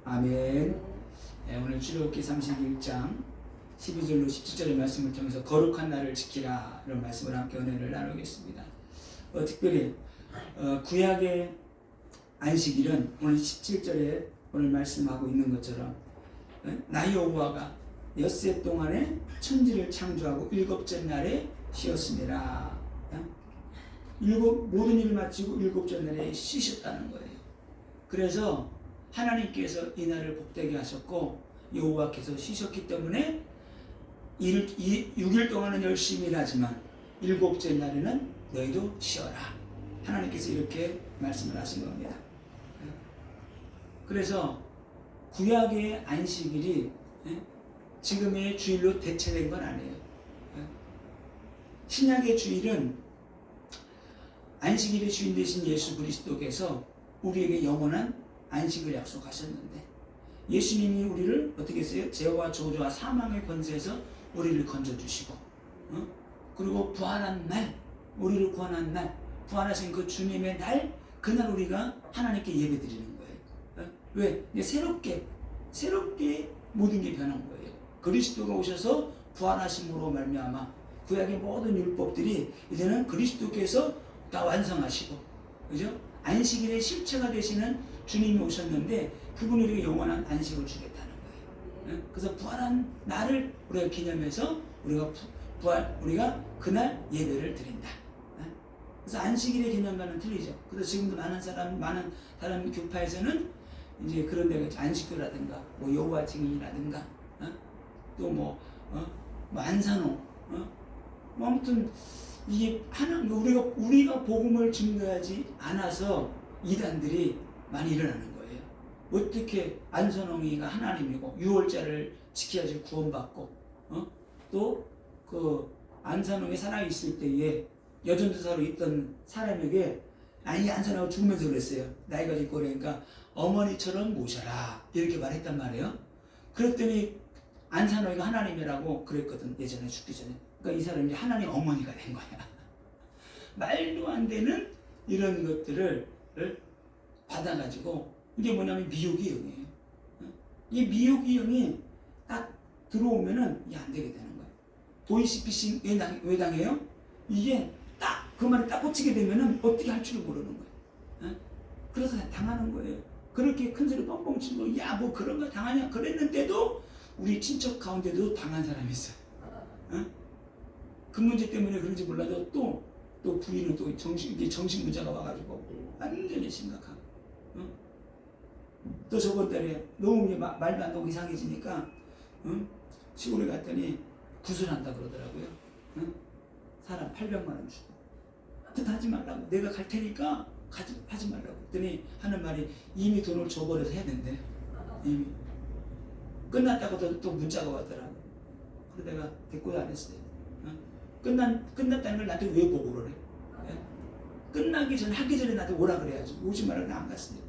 아멘. 오늘 출애굽기 31장 12절로 17절의 말씀을 통해서 거룩한 날을 지키라 이런 말씀을 함께 은혜를 나누겠습니다. 특별히 구약의 안식일은 오늘 17절에 오늘 말씀하고 있는 것처럼 나 여호와가 엿새 동안에 천지를 창조하고 일곱째 날에 쉬었습니다. 모든 일을 마치고 일곱째 날에 쉬셨다는 거예요. 그래서 하나님께서 이 날을 복되게 하셨고 여호와께서 쉬셨기 때문에 6일 동안은 열심히 일하지만 일곱째 날에는 너희도 쉬어라. 하나님께서 이렇게 말씀을 하신 겁니다. 그래서 구약의 안식일이 지금의 주일로 대체된 건 아니에요. 신약의 주일은 안식일의 주인 되신 예수 그리스도께서 우리에게 영원한 안식을 약속하셨는데 예수님이 우리를 어떻게 했어요? 죄와 저주와 사망의 권세에서 우리를 건져주시고 그리고 부활한 날, 우리를 구원한 날, 부활하신 그 주님의 날, 그날 우리가 하나님께 예배드리는 거예요. 왜? 새롭게 모든 게 변한 거예요. 그리스도가 오셔서 부활하심으로 말미암아 구약의 모든 율법들이 이제는 그리스도께서 다 완성하시고, 그죠? 안식일의 실체가 되시는 주님이 오셨는데 그분이 우리에게 영원한 안식을 주겠다는 거예요. 그래서 부활한 날을 우리가 기념해서 우리가 그날 예배를 드린다. 그래서 안식일의 개념과는 틀리죠. 그래서 지금도 많은 다른 교파에서는 이제 그런 데가 안식교라든가 뭐 여호와 증인이라든가 또 안산호 아무튼 이게 우리가 복음을 증거하지 않아서 이단들이 많이 일어나는 거예요. 어떻게 안선홍이가 하나님이고 유월절을 지켜야지 구원받고 또 그 안선홍이 살아 있을 때에 여전도사로 있던 사람에게 안선홍이 죽으면서 그랬어요. 나이가 있고 그러니까 어머니처럼 모셔라 이렇게 말했단 말이에요. 그랬더니 안선홍이가 하나님이라고 그랬거든. 예전에 죽기 전에. 그러니까 이 사람이 하나님 어머니가 된 거야. 말도 안 되는 이런 것들을 받아가지고 이게 뭐냐면 미혹의 영이에요. 이 미혹의 영이 딱 들어오면은 이게 안 되게 되는 거예요. 보이스피싱 왜 당해요? 이게 딱 그 말에 딱 꽂히게 되면은 어떻게 할 줄을 모르는 거예요. 그래서 당하는 거예요. 그렇게 큰 소리 뻥뻥 치고 야 뭐 그런 거 당하냐 그랬는데도 우리 친척 가운데도 당한 사람이 있어요. 그 문제 때문에 그런지 몰라도 또 부인은 또 정신 문제가 와가지고 완전히 심각하고 또 저번 달에 너무 말도 안 되고 이상해지니까 시골에 갔더니 구슬한다 그러더라고요. 사람 800만 원 주고 하지 말라고 내가 갈 테니까 하지 말라고 했더니 하는 말이 이미 돈을 줘버려서 해야 된대. 이미 끝났다고 또 문자가 왔더라고. 그래서 내가 대꾸도 안 했어요. 끝났다는 걸 나한테 왜 보고를 해? 끝나기 전에 하기 전에 나한테 오라 그래야지. 오지 말라고 안 갔어요.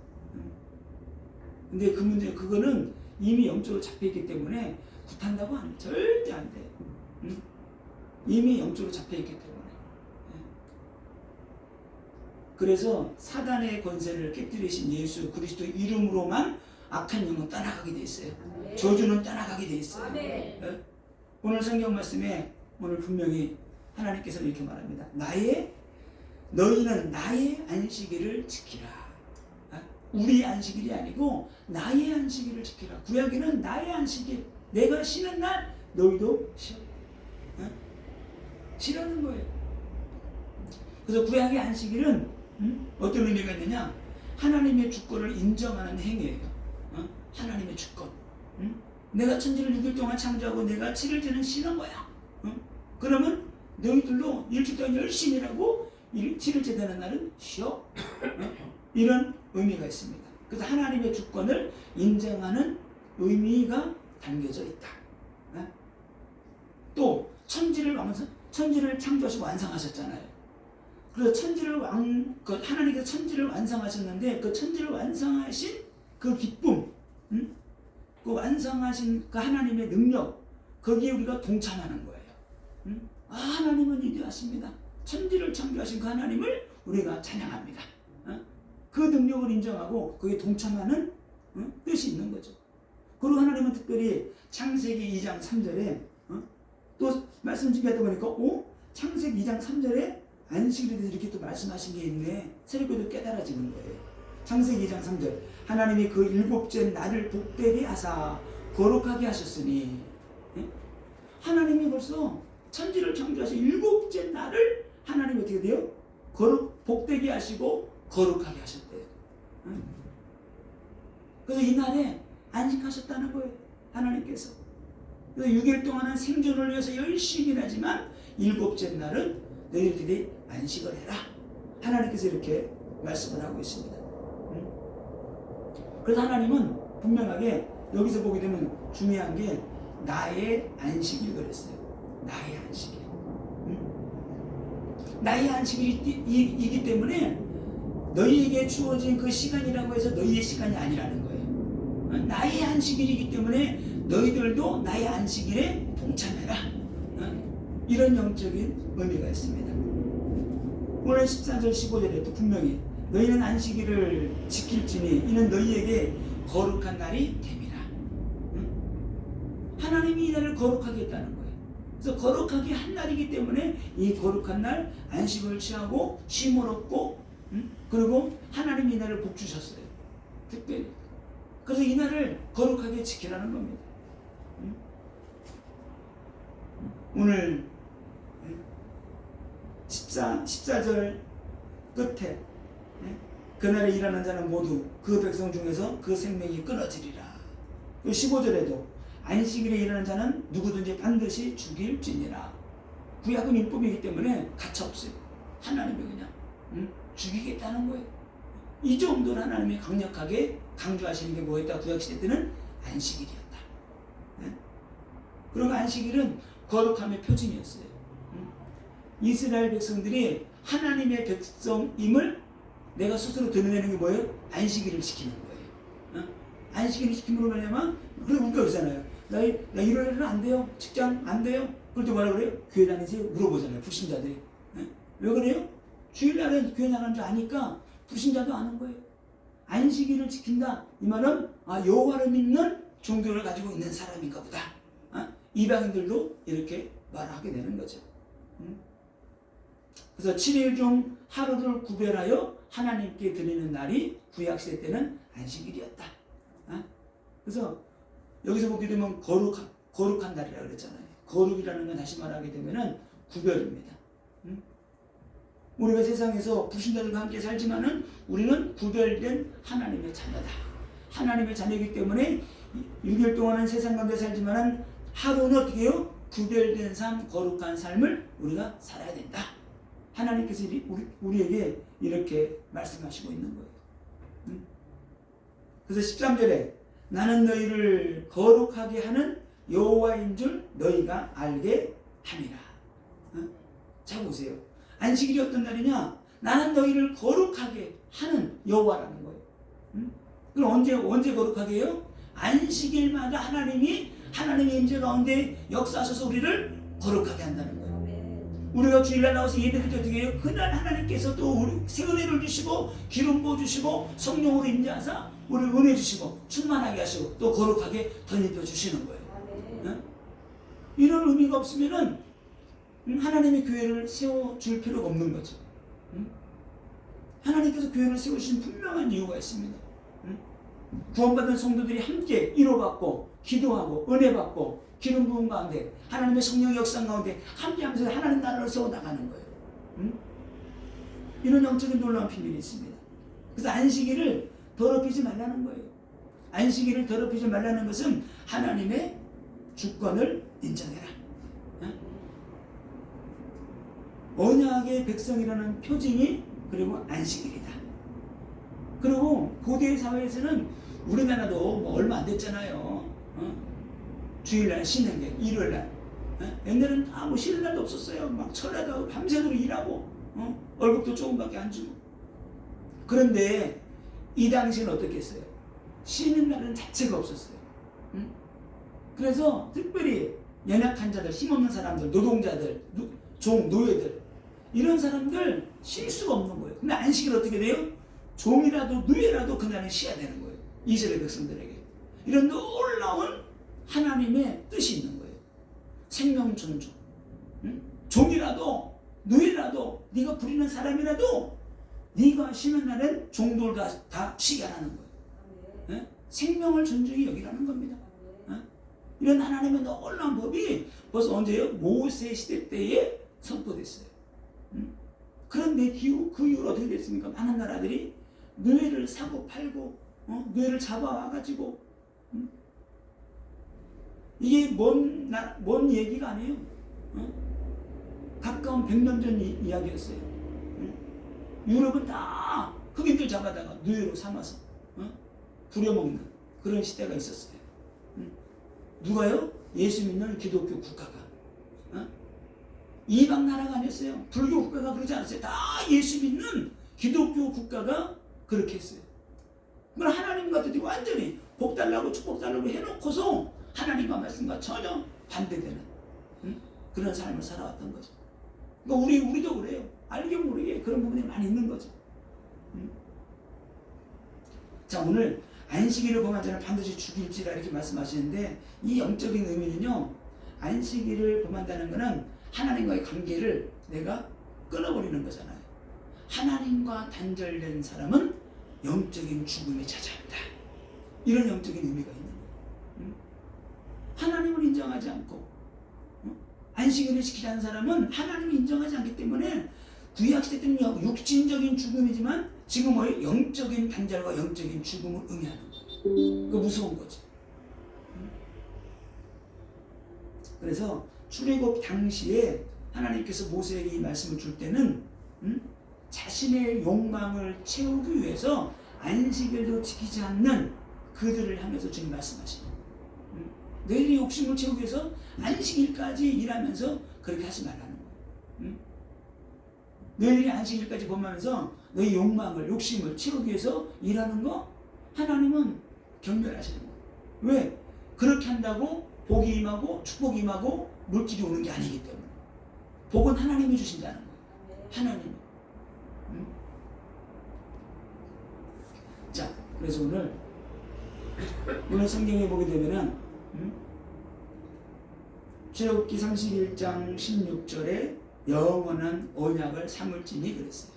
근데 그거는 이미 영적으로 잡혀있기 때문에 굿한다고 안 해. 절대 안 돼. 이미 영적으로 잡혀있기 때문에. 그래서 사단의 권세를 깨뜨리신 예수 그리스도 이름으로만 악한 영은 떠나가게 돼 있어요. 저주는 떠나가게 돼 있어요. 오늘 성경 말씀에 오늘 분명히 하나님께서 이렇게 말합니다. 너희는 나의 안식일을 지키라. 우리 안식일이 아니고 나의 안식일을 지키라. 구약에는 나의 안식일, 내가 쉬는 날 너희도 쉬어. 쉬라는 거예요. 그래서 구약의 안식일은 어떤 의미가 있느냐? 하나님의 주권을 인정하는 행위예요. 하나님의 주권. 내가 천지를 6일 동안 창조하고 내가 7일째는 쉬는 거야. 그러면 너희들도 일주일 동안 열심히 일하고 7일째 되는 날은 쉬어. 이런 의미가 있습니다. 그래서 하나님의 주권을 인정하는 의미가 담겨져 있다. 또 천지를 창조하시고 완성하셨잖아요. 그래서 하나님께서 천지를 완성하셨는데 그 천지를 완성하신 그 기쁨, 그 완성하신 그 하나님의 능력, 거기에 우리가 동참하는 거예요. 하나님은 위대하십니다. 천지를 창조하신 그 하나님을 우리가 찬양합니다. 그 능력을 인정하고 거기에 동참하는 뜻이 있는 거죠. 그리고 하나님은 특별히 창세기 2장 3절에 또 말씀 준비하다 보니까 창세기 2장 3절에 안식일에 대해서 이렇게 또 말씀하신 게 있네. 새롭게도 깨달아지는 거예요. 창세기 2장 3절 하나님이 그 일곱째 날을 복되게 하사 거룩하게 하셨으니 하나님이 벌써 천지를 창조하신 일곱째 날을 하나님이 어떻게 돼요? 복되게 하시고 거룩하게 하셨대요. 그래서 이 날에 안식하셨다는 거예요. 하나님께서. 그래서 6일 동안은 생존을 위해서 열심히 하지만 일곱째 날은 너희들이 안식을 해라. 하나님께서 이렇게 말씀을 하고 있습니다. 그래서 하나님은 분명하게 여기서 보게 되면 중요한 게 나의 안식일 그랬어요. 나의 안식일. 나의 안식일이기 때문에 너희에게 주어진 그 시간이라고 해서 너희의 시간이 아니라는 거예요. 나의 안식일이기 때문에 너희들도 나의 안식일에 동참해라. 이런 영적인 의미가 있습니다. 오늘 14절 15절에 또 분명히 너희는 안식일을 지킬지니 이는 너희에게 거룩한 날이 됨이라. 하나님이 이 날을 거룩하게 했다는 거예요. 그래서 거룩하게 한 날이기 때문에 이 거룩한 날 안식을 취하고 쉼을 얻고 그리고 하나님이 이 날을 복 주셨어요. 특별히. 그래서 이 날을 거룩하게 지키라는 겁니다. 오늘 14절 끝에 그날에 일하는 자는 모두 그 백성 중에서 그 생명이 끊어지리라. 15절에도 안식일에 일하는 자는 누구든지 반드시 죽일지니라. 구약은 율법이기 때문에 가차 없어요. 하나님이 그냥 죽이겠다는 거예요. 이 정도로 하나님이 강력하게 강조하시는 게 뭐였다? 구약시대 때는 안식일이었다. 그리고 안식일은 거룩함의 표징이었어요. 이스라엘 백성들이 하나님의 백성임을 내가 스스로 드러내는 게 뭐예요? 안식일을 지키는 거예요. 안식일을 지킴으로 말하면 그래 우리가 그러잖아요. 나 일요일은 안 돼요. 직장 안 돼요. 그럴 때 뭐라 그래요? 교회 다니세요? 물어보잖아요. 불신자들이. 왜 그래요? 주일날에 교회 나가는 줄 아니까 불신자도 아는 거예요. 안식일을 지킨다. 이 말은 여호와를 믿는 종교를 가지고 있는 사람인가 보다. 이방인들도 이렇게 말하게 되는 거죠. 그래서 7일 중 하루를 구별하여 하나님께 드리는 날이 구약시대 때는 안식일이었다. 그래서 여기서 보게 되면 거룩한 날이라고 그랬잖아요. 거룩이라는 건 다시 말하게 되면은 구별입니다. 우리가 세상에서 불신자들과 함께 살지만은 우리는 구별된 하나님의 자녀다. 하나님의 자녀이기 때문에 6일 동안은 세상 가운데 살지만은 하루는 어떻게 해요? 구별된 삶, 거룩한 삶을 우리가 살아야 된다. 하나님께서 우리에게 이렇게 말씀하시고 있는 거예요. 그래서 13절에 나는 너희를 거룩하게 하는 여호와인 줄 너희가 알게 함이라. 자 보세요. 안식일이 어떤 날이냐? 나는 너희를 거룩하게 하는 여호와라는 거예요. 그럼 언제 거룩하게 해요? 안식일마다 하나님의 임재 가운데 역사하셔서 우리를 거룩하게 한다는 거예요. 우리가 주일날 나와서 예배드릴 때 어떻게 해요? 그날 하나님께서 또 우리 새 은혜를 주시고 기름 부어주시고 성령으로 임재하사 우리를 은혜 주시고 충만하게 하시고 또 거룩하게 덧입혀 주시는 거예요. 이런 의미가 없으면은 하나님의 교회를 세워줄 필요가 없는 거죠. 하나님께서 교회를 세우신 분명한 이유가 있습니다. 구원받은 성도들이 함께 위로받고 기도하고 은혜받고 기름 부은 가운데 하나님의 성령 역사 가운데 함께하면서 하나님 나라를 세워나가는 거예요. 이런 영적인 놀라운 비밀이 있습니다. 그래서 안식일을 더럽히지 말라는 거예요. 안식일을 더럽히지 말라는 것은 하나님의 주권을 인정해라. 언약의 백성이라는 표징이 그리고 안식일이다. 그리고 고대 사회에서는 우리나라도 뭐 얼마 안 됐잖아요. 주일날 쉬는 게 일요일날. 옛날에는 다 뭐 쉬는 날도 없었어요. 막 철야도 하고 밤새도록 일하고 월급도 조금밖에 안 주고. 그런데 이 당시에는 어떻겠어요? 쉬는 날은 자체가 없었어요. 그래서 특별히 연약한 자들, 힘없는 사람들, 노동자들, 노예들 이런 사람들 쉴 수가 없는 거예요. 근데 안식일 어떻게 돼요? 종이라도 누에라도 그날은 쉬어야 되는 거예요. 이스라엘 백성들에게. 이런 놀라운 하나님의 뜻이 있는 거예요. 생명 존중. 응? 종이라도 노예라도 네가 부리는 사람이라도 네가 쉬는 날엔 종들 다 쉬게 하라는 거예요. 응? 생명을 존중히 여기라는 겁니다. 응? 이런 하나님의 놀라운 법이 벌써 언제요? 모세 시대 때에 선포됐어요. 응? 그런데 그 이후로 어떻게 됐습니까? 많은 나라들이 노예를 사고 팔고 노예를 잡아와가지고 이게 먼 얘기가 아니에요. 가까운 100년 전 이야기였어요. 유럽은 다 흑인들 잡아다가 노예로 삼아서 부려먹는 그런 시대가 있었어요. 누가요? 예수 믿는 기독교 국가가. 이방 나라가 아니었어요. 불교 국가가 그러지 않았어요. 다 예수 믿는 기독교 국가가 그렇게 했어요. 그럼 하나님과 뜻이 완전히 복 달라고 축복 달라고 해놓고서 하나님과 말씀과 전혀 반대되는 그런 삶을 살아왔던 거죠. 그러니까 우리도 그래요. 알게 모르게 그런 부분이 많이 있는 거죠. 자, 오늘 안식일을 범한 자는 반드시 죽일지라 이렇게 말씀하시는데 이 영적인 의미는요, 안식일을 범한다는 것은 하나님과의 관계를 내가 끊어버리는 거잖아요. 하나님과 단절된 사람은 영적인 죽음이 찾아온다. 이런 영적인 의미가 있는 거예요. 하나님을 인정하지 않고 안식일을 지키지 않는 사람은 하나님을 인정하지 않기 때문에 구약시대 때는 육신적인 죽음이지만 지금 뭐예요? 영적인 단절과 영적인 죽음을 의미하는 거예요. 그 무서운 거죠. 그래서 출애굽 당시에 하나님께서 모세에게 이 말씀을 줄 때는 자신의 욕망을 채우기 위해서 안식일도 지키지 않는 그들을 향해서 주님 말씀하십니다. 너희들이 욕심을 채우기 위해서 안식일까지 일하면서 그렇게 하지 말라는 거예요. 너희들이 안식일까지 범하면서 너희 욕망을 욕심을 채우기 위해서 일하는 거 하나님은 경멸하시는 거예요. 왜? 그렇게 한다고 복이 임하고 축복이 임하고 물질이 오는 게 아니기 때문에. 복은 하나님이 주신다는 거예요. 하나님. 자, 그래서 오늘 성경에 보게 되면은 출애굽기 31장 16절에 영원한 언약을 삼을지니 그랬어요.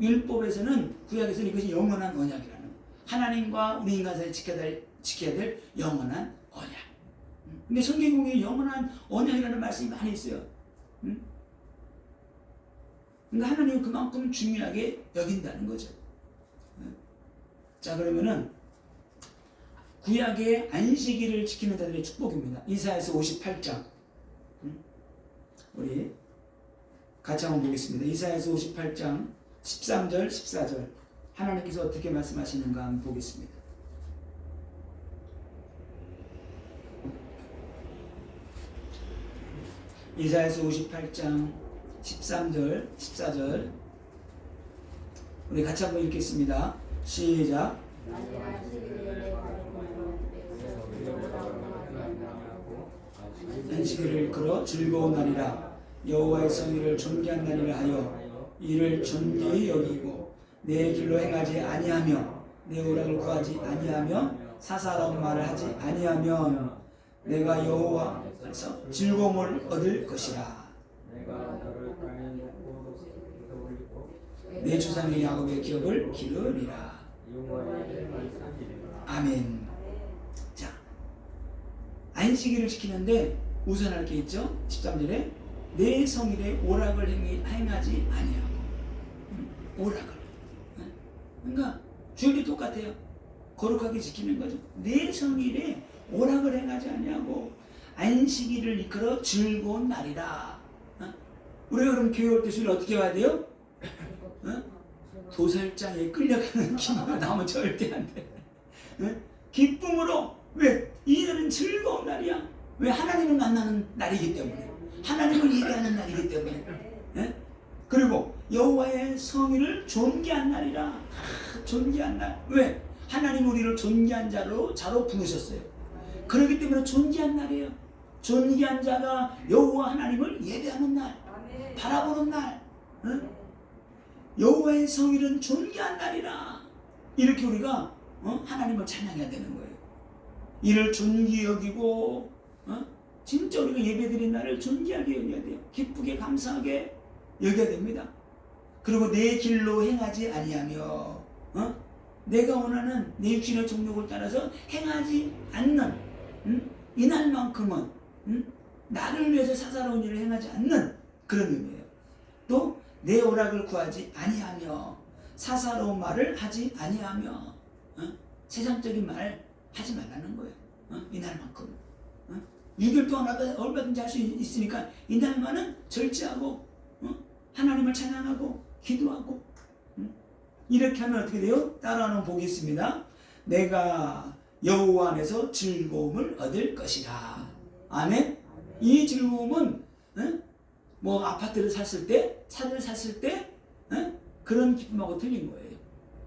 율법에서는 구약에서는 이것이 영원한 언약이라는 거예요. 하나님과 우리 인간 사이에 지켜야 될 영원한 언약. 근데 성경에 보면 영원한 언약이라는 말씀이 많이 있어요. 그러니까 하나님은 그만큼 중요하게 여긴다는 거죠. 자, 그러면은 구약의 안식일을 지키는 자들의 축복입니다. 이사야서 58장 우리 같이 한번 보겠습니다. 이사야서 58장 13절 14절 하나님께서 어떻게 말씀하시는가 한번 보겠습니다. 이사야서 58장 13절 14절 우리 같이 한번 읽겠습니다. 시작. 안식일을 일컬어 즐거운 날이라 여호와의 성의를 존귀한 날이라 하여 이를 존귀히 여기고 내 길로 행하지 아니하며 내 오락을 구하지 아니하며 사사로운 말을 하지 아니하면 내가 여호와에서 즐거움을 얻을 것이라. 내 조상의 야곱의 기업을 기르리라. 아멘. 자, 안식일을 지키는데 우선할 게 있죠. 13절에 내 성일에 오락을 행하지 아니하고. 오락을. 그러니까 주일이 똑같아요. 거룩하게 지키는 거죠. 내 성일에 오락을 행하지 아니하고 안식일을 이끌어 즐거운 날이라. 우리가 그럼 교회 올 때 주일 어떻게 와야 돼요? 도살장에 끌려가는 기분으로 나오면 절대 안 돼. 기쁨으로. 왜? 이 날은 즐거운 날이야. 왜? 하나님을 만나는 날이기 때문에. 하나님을 예배하는 날이기 때문에. 그리고 여호와의 성의를 존귀한 날이라. 존귀한 날. 왜? 하나님 우리를 존귀한 자로 부르셨어요. 그렇기 때문에 존귀한 날이에요. 존귀한 자가 여호와 하나님을 예배하는 날, 바라보는 날. 여호와의 성일은 존귀한 날이라. 이렇게 우리가 하나님을 찬양해야 되는 거예요. 이를 존귀 여기고 진짜 우리가 예배드린 날을 존귀하게 여겨야 돼요. 기쁘게 감사하게 여겨야 됩니다. 그리고 내 길로 행하지 아니하며 내가 원하는 내 육신의 정욕을 따라서 행하지 않는 이날만큼은 나를 위해서 사사로운 일을 행하지 않는 그런 의미예요. 또 내 오락을 구하지 아니하며 사사로운 말을 하지 아니하며 세상적인 말 하지 말라는 거예요. 이날만큼 6일 동안 얼마든지 할 수 있으니까 이날만은 절제하고 하나님을 찬양하고 기도하고 이렇게 하면 어떻게 돼요? 따라하는 복이 있습니다. 내가 여호와 안에서 즐거움을 얻을 것이라. 아멘. 이 즐거움은 뭐 아파트를 샀을 때, 차를 샀을 때 그런 기쁨하고 틀린 거예요.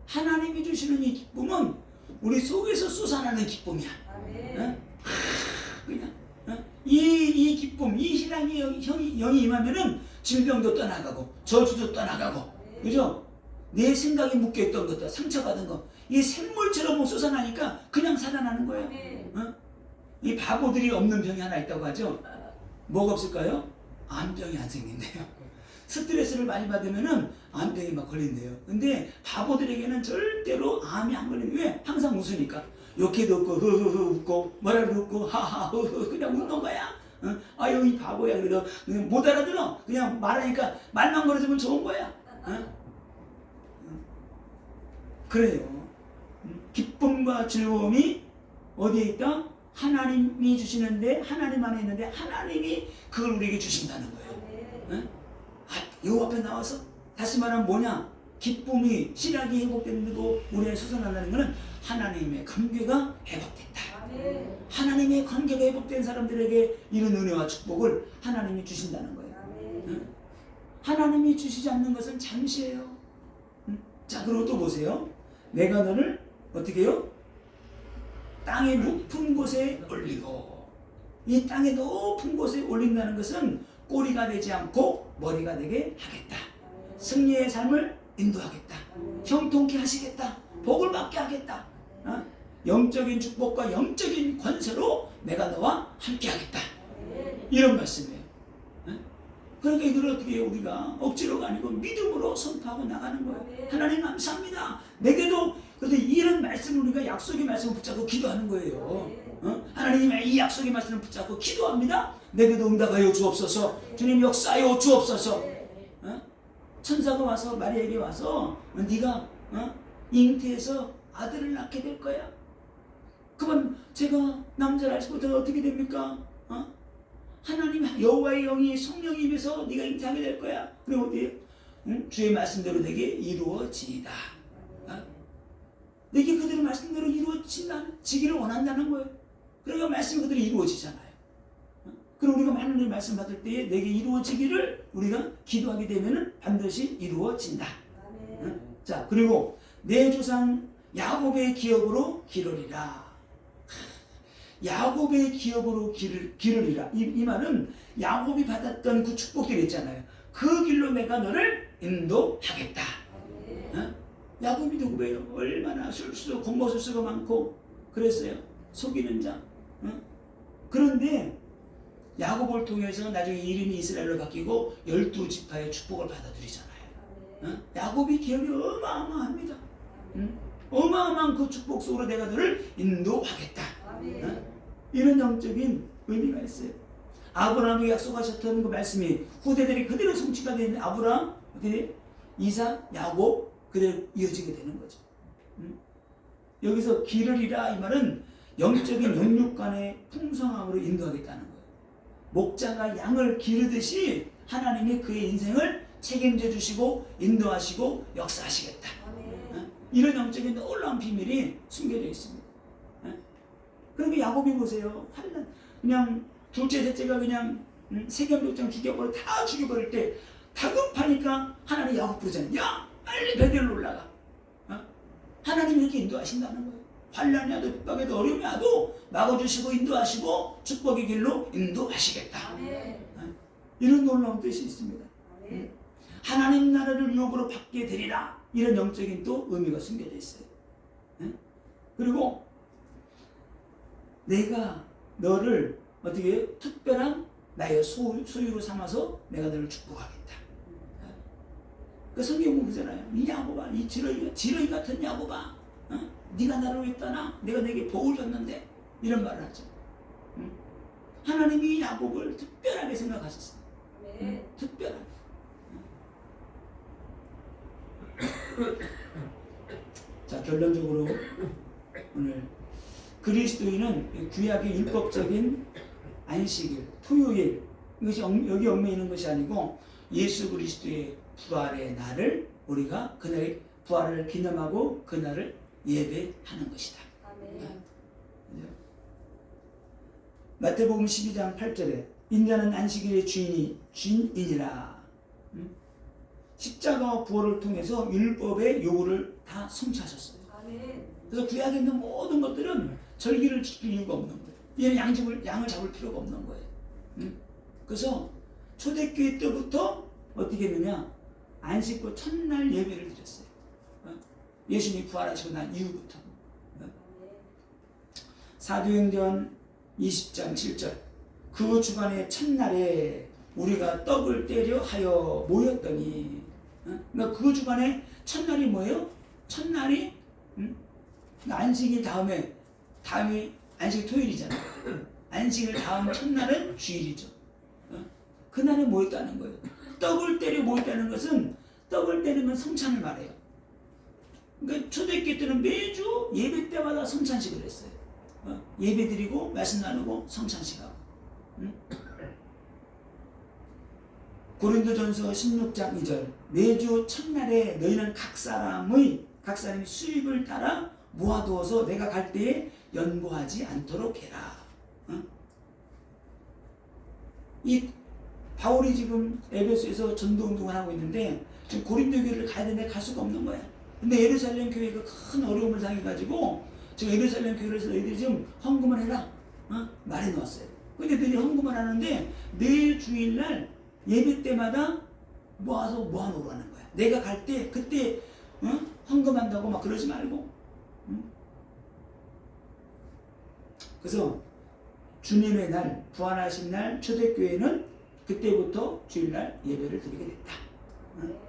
하나님이 주시는 이 기쁨은 우리 속에서 솟아나는 기쁨이야. 그냥 이 기쁨, 이 신앙의 영이 임하면은 질병도 떠나가고 저주도 떠나가고, 그죠? 내 생각에 묶여있던 것들, 상처받은 거, 이 샘물처럼 솟아나니까 그냥 살아나는 거예요. 이 바보들이 없는 병이 하나 있다고 하죠. 뭐가 없을까요? 암병이 안 생긴대요. 스트레스를 많이 받으면은 암병이 막 걸린대요. 근데 바보들에게는 절대로 암이 안 걸리는 게 왜? 항상 웃으니까. 욕해도 웃고 흐흐흐 웃고 뭐라도 웃고 하하 흐흐 그냥 웃는 거야. 아유 이 바보야. 그래도 못 알아들어. 그냥 말하니까 말만 걸어주면 좋은 거야. 그래요. 기쁨과 즐거움이 어디에 있다? 하나님이 주시는데, 하나님 안에 있는데 하나님이 그걸 우리에게 주신다는 거예요. 요 앞에 나와서 다시 말하면 뭐냐? 기쁨이 신학이 회복되고 우리 안에 솟아난다는 것은 하나님의 관계가 회복된다. 하나님의 관계가 회복된 사람들에게 이런 은혜와 축복을 하나님이 주신다는 거예요. 하나님이 주시지 않는 것은 잠시예요. 자, 그리고 또 보세요. 내가 너를 어떻게 해요? 땅의 높은 곳에 올리고, 이 땅의 높은 곳에 올린다는 것은 꼬리가 되지 않고 머리가 되게 하겠다. 승리의 삶을 인도하겠다. 형통케 하시겠다. 복을 받게 하겠다. 영적인 축복과 영적인 권세로 내가 너와 함께 하겠다. 이런 말씀이에요. 그러니까 이걸 어떻게 해요? 우리가 억지로가 아니고 믿음으로 선포하고 나가는 거예요. 하나님 감사합니다. 내게도 그래서 이런 말씀을 우리가 약속의 말씀을 붙잡고 기도하는 거예요. 하나님의 이 약속의 말씀을 붙잡고 기도합니다. 내게도 응답하여 주옵소서. 주님 역사하여 주옵소서. 천사가 와서 마리아에게 와서 네가 잉태해서 아들을 낳게 될 거야. 그러면 제가 남자를 알지 못해 어떻게 됩니까? 하나님 여호와의 영이 성령이 임해서 네가 잉태하게 될 거야. 그리고 어디에? 주의 말씀대로 내게 이루어지이다. 내게 그들의 말씀대로 이루어지기를 원한다는 거예요. 그러니까 말씀이 그대로 이루어지잖아요. 그럼 우리가 하나님의 말씀 받을 때에 내게 이루어지기를 우리가 기도하게 되면 반드시 이루어진다. 자, 그리고 내 조상 야곱의 기업으로 기르리라. 야곱의 기업으로 기르리라. 이 말은 야곱이 받았던 그 축복들이 있잖아요. 그 길로 내가 너를 인도하겠다. 야곱이 누구예요? 얼마나 술수 겉모술수가 많고 그랬어요. 속이는 자. 그런데 야곱을 통해서 나중에 이름이 이스라엘로 바뀌고 12지파의 축복을 받아들이잖아요. 야곱이 기업이 어마어마합니다. 어마어마한 그 축복 속으로 내가 너를 인도하겠다. 이런 영적인 의미가 있어요. 아브라함이 약속하셨던 그 말씀이 후대들이 그대로 성취가 되는 아브라함, 이삭, 야곱 그대로 이어지게 되는 거죠. 여기서 기르리라 이 말은 영적인 영육간의 풍성함으로 인도하겠다는 거예요. 목자가 양을 기르듯이 하나님이 그의 인생을 책임져 주시고 인도하시고 역사하시겠다. 이런 영적인 놀라운 비밀이 숨겨져 있습니다. 그러니까 야곱이 보세요. 그냥 둘째 셋째가 그냥 세겜족장 죽여버려 다 죽여버릴 때 다급하니까 하나님 야곱 부르잖아요. 야 빨리 베델로 올라가. 하나님이 이렇게 인도하신다는 거예요. 환난이 와도 핍박이 와도 어려움이 와도 막아주시고 인도하시고 축복의 길로 인도하시겠다. 이런 놀라운 뜻이 있습니다. 하나님 나라를 유업으로 받게 되리라. 이런 영적인 또 의미가 숨겨져 있어요. 그리고 내가 너를 어떻게 특별한 나의 소유로 삼아서 내가 너를 축복하겠다. 그 성경 보잖아요. 이 야곱아, 이 지렁이 같은 야곱아, 네가 나를 왜 떠나? 내가 내게 복을 줬는데, 이런 말을 하죠. 하나님이 야곱을 특별하게 생각하셨어요. 특별하게. 자, 결론적으로 오늘 그리스도인은 구약의 율법적인 안식일, 토요일, 이것이 여기 얽매여 있는 것이 아니고 예수 그리스도의 부활의 날을 우리가 그날의 부활을 기념하고 그날을 예배하는 것이다. 아멘. 마태복음 12장 8절에 인자는 안식일의 주인이니라. 십자가와 부활을 통해서 율법의 요구를 다 성취하셨어요. 아멘. 그래서 구약에 있는 모든 것들은 절기를 지킬 이유가 없는 거예요. 얘는 양을 잡을 필요가 없는 거예요. 그래서 초대교회 때부터 어떻게 했느냐? 안식구 첫날 예배를 드렸어요. 예수님이 부활하시고 난 이후부터. 사도행전 20장 7절 그 주간의 첫날에 우리가 떡을 떼려 하여 모였더니, 그러니까 그 주간에 첫날이 뭐예요? 첫날이 안식일 다음에 안식일 토요일이잖아요. 안식일 다음 첫날은 주일이죠. 그날에 모였다는 거예요. 떡을 떼려 모였다는 것은, 떡을 떼는 건 성찬을 말해요. 그러니까 초대교회 때는 매주 예배 때마다 성찬식을 했어요. 예배 드리고 말씀 나누고 성찬식하고. 고린도전서 16장 2절 매주 첫날에 너희는 각 사람이 수입을 따라 모아두어서 내가 갈 때에 연고하지 않도록 해라. 이 바울이 지금 에베소에서 전도운동을 하고 있는데 지금 고린도 교회를 가야 되는데 갈 수가 없는 거야. 근데 예루살렘 교회가 큰 어려움을 당해가지고 지금 예루살렘 교회에서 너희들이 지금 헌금을 해라 말해놓았어요. 근데 너희들이 헌금을 하는데 매일 주일날 예배 때마다 모아서 모아놓으라는 거야. 내가 갈 때 그때 헌금한다고 막 그러지 말고. 그래서 주님의 날, 부활하신 날 초대교회는 그때부터 주일날 예배를 드리게 됐다.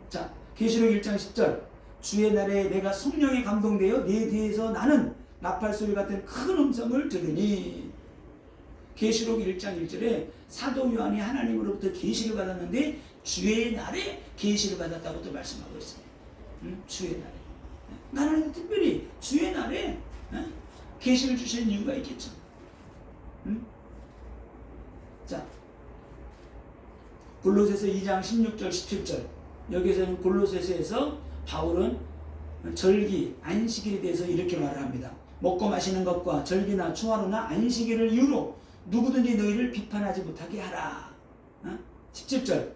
자, 계시록 1장 10절 주의 날에 내가 성령에 감동되어 네 뒤에서 나는 나팔소리 같은 큰 음성을 들으니. 계시록 1장 1절에 사도 요한이 하나님으로부터 계시를 받았는데 주의 날에 계시를 받았다고 또 말씀하고 있어요. 주의 날에. 나는 특별히 주의 날에 계시를 주시는 이유가 있겠죠. 자, 골로새서 2장 16절 17절 여기서는 골로새서에서 바울은 절기, 안식일에 대해서 이렇게 말을 합니다. 먹고 마시는 것과 절기나 초하루나 안식일을 이유로 누구든지 너희를 비판하지 못하게 하라. 17절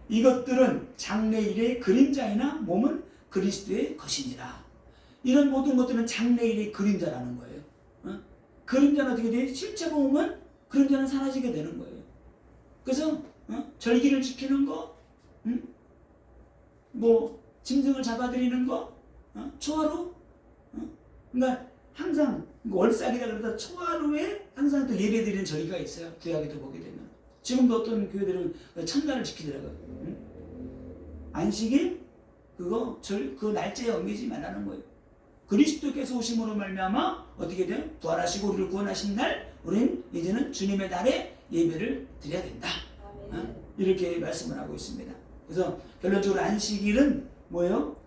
이것들은 장래일의 그림자이나 몸은 그리스도의 것이니라. 이런 모든 것들은 장래일의 그림자라는 거예요. 그림자는 어떻게 돼요? 실체가 오면 그림자는 사라지게 되는 거예요. 그래서 절기를 지키는 거, 뭐 짐승을 잡아들이는 거, 초하루, 그러니까 항상 월삭이라 그러다 초하루에 항상 또 예배드리는 절기가 있어요. 구약에도 보게 되면. 지금도 어떤 교회들은 첫날을 지키더라고요. 안식일 그 날짜에 옮기지 말라는 거예요. 그리스도께서 오심으로 말미암아 어떻게 돼요? 부활하시고 우리를 구원하신 날 우리는 이제는 주님의 날에 예배를 드려야 된다. 이렇게 말씀을 하고 있습니다. 그래서 결론적으로 안식일은 뭐예요?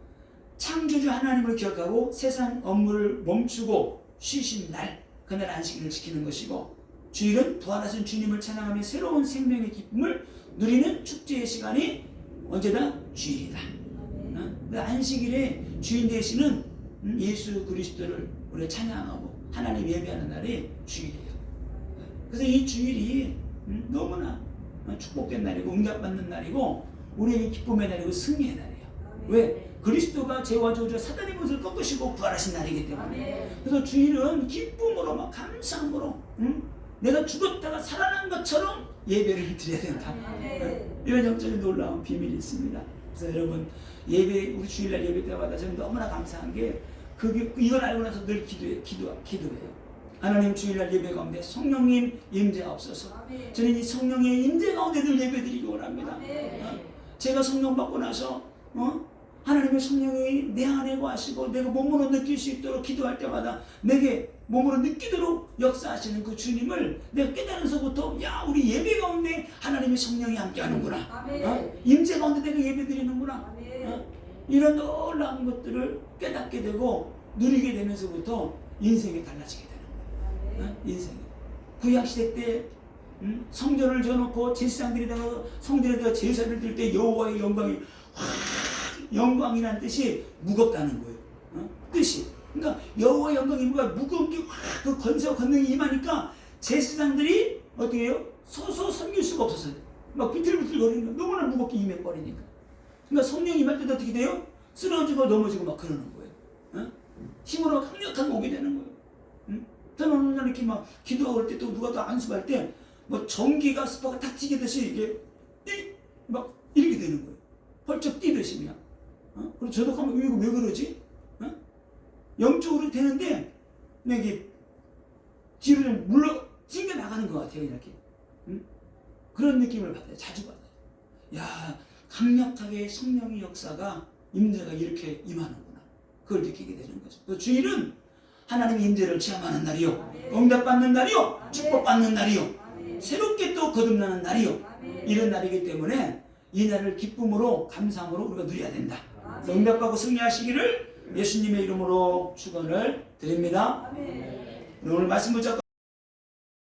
창조주 하나님을 기억하고 세상 업무를 멈추고 쉬신 날, 그날 안식일을 지키는 것이고, 주일은 부활하신 주님을 찬양하며 새로운 생명의 기쁨을 누리는 축제의 시간이 언제다? 주일이다. 안식일에 주인 되시는 예수 그리스도를 우리가 찬양하고 하나님 예배하는 날이 주일이에요. 그래서 이 주일이 너무나 축복된 날이고 응답받는 날이고 우리에게 기쁨의 날이고 승리의 날이에요. 왜? 그리스도가 죄와 저주와 사단의 것을 꺾으시고 부활하신 날이기 때문에. 그래서 주일은 기쁨으로 막 감사함으로 내가 죽었다가 살아난 것처럼 예배를 드려야 된다. 이런 영적인 놀라운 비밀이 있습니다. 그래서 여러분 우리 주일날 예배 때마다 저는 너무나 감사한 게 이걸 알고 나서 늘 기도해요. 하나님 주일날 예배 가운데 성령님 임재가 없어서 저는 이 성령의 임재 가운데 늘 예배드리기 원합니다. 제가 성령 받고 나서 하나님의 성령이 내 안에 와시고 내가 몸으로 느낄 수 있도록 기도할 때마다 내게 몸으로 느끼도록 역사하시는 그 주님을 내가 깨달은서부터 야 우리 예배 가운데 하나님의 성령이 함께하는구나. 임재 가운데 내가 예배드리는구나. 이런 놀라운 것들을 깨닫게 되고 누리게 되면서부터 인생이 달라지게 되는 거예요. 인생이. 구약시대 때 성전을 지어놓고 제사장들이다가 성전에다가 제사를 드릴 때 여호와의 영광이 영광이라는 뜻이 무겁다는 거예요. 뜻이. 그러니까 여호와의 영광이 무거운 게 확 그 권세와 권능이 임하니까 제사장들이 어떻게 해요? 서서 섬길 수가 없었어요. 막 비틀비틀 거리는 거 너무나 무겁게 임해버리니까. 그러니까 성령이 임할 때도 어떻게 돼요? 쓰러지고 넘어지고 막 그러는 거예요. 힘으로 강력하게 오게 되는 거예요. 저는 어느 날 이렇게 막 기도할 때 또 누가 또 안수할 때 뭐 전기가 스파가 탁 튀기듯이 이게 막 이렇게 되는 거예요. 펄쩍 뛰듯이 그냥. 그리고 저도 가면 이거 왜 그러지? 영적으로 되는데 그냥 이게 뒤로 좀 물러 튕겨 나가는 것 같아요. 이렇게. 그런 느낌을 받아요. 자주 받아요. 야 강력하게 성령의 역사가 임재가 이렇게 임하는구나. 그걸 느끼게 되는 거죠. 그 주일은 하나님의 임재를 체험하는 날이요. 응답받는 날이요. 축복받는 날이요. 새롭게 또 거듭나는 날이요. 이런 날이기 때문에 이 날을 기쁨으로 감사함으로 우리가 누려야 된다. 응답하고 승리하시기를 예수님의 이름으로 축원을 드립니다. 오늘 말씀 붙잡고